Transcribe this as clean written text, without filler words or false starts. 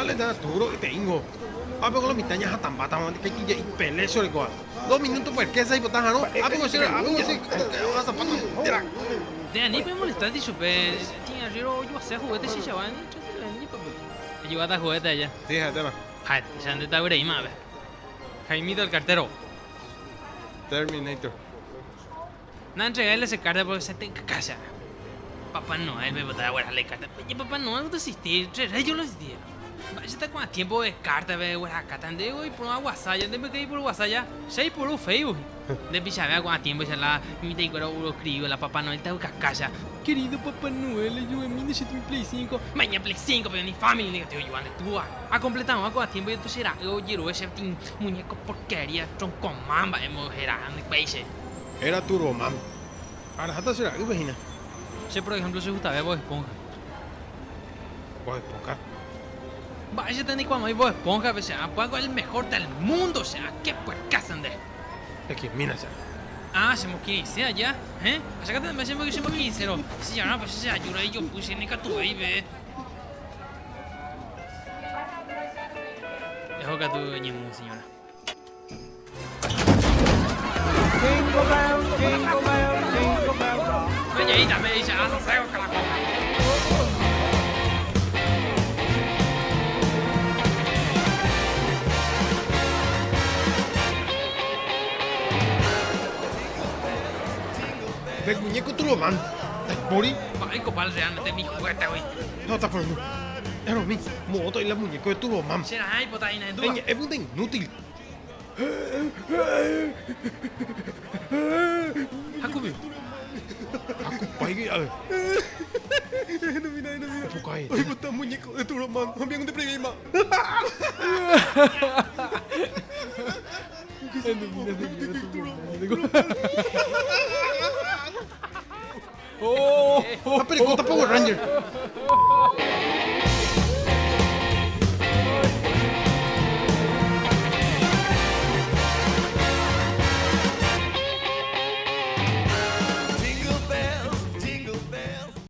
Vale, da duro que tengo. Ape con la mitaña hatan bata, man, que ya y pele sobre coa. 2 minutos por qué se botan, ¿no? Ape con ser, vas a patar. De ahí me molesta de super. Tinha giro yo hacer juguete si ya van. Yo voy a juguete allá. Fíjate, va. Ay, ya ande está por ahí, mabe. Jaimito el cartero. Terminator. No entregarle ese carta porque se tenga casa. Papá Noel me botaba a guardar carta. Oye, Papá Noel no existía. Yo no existía. Vaya está con tiempo de carta, ve, guardar carta. Ande hoy por una WhatsApp. Ya me quedé por WhatsApp ya. Sei por un Facebook. De pichar con tiempo ya la mi te quiero escribo la Papá Noel está con casa. Querido Papá Noel, yo en mí necesito mi Play 5. Mañana Play 5, pero ni familia ni que te ayudan tú. A completar con tiempo y tú serás. Yo ese muñeco porquería. Tronco mamba, hemos gerado en países. Era Turbo Man. Ahora, ¿hasta será? ¿Qué imagina? Yo, por ejemplo, se gustaba Bob Esponja. Bob Esponja. Vaya, tenéis cuando hay Bob Esponja, o sea, pago el mejor del mundo, o sea, ¿qué pues casan de? Es que, mira, ya. Ah, se me 15 allá, ¿eh? Acá también me hacemos que se me 15, ¿no? Si ya no, pues se ayuda y yo puse ni que tu baby. Dejo que tu ñemu, señora. Jingle bell, jingle bell, jingle bell rock. Oye, me dice, haz aseo, carajo. Ve, muñeco Turbo Man. ¿Mori? Ay, copal, realmente mi juguete, güey. No, está por mí. Era mi moto y la muñeco de Turbo Man. Será ahí, potaina, de tú. Es un inútil. Jacobi. Ay, a ver. No mira. Ay, Ay, puta muñeco de Turbo Man. También de problema. Ah, pero conta Power Ranger.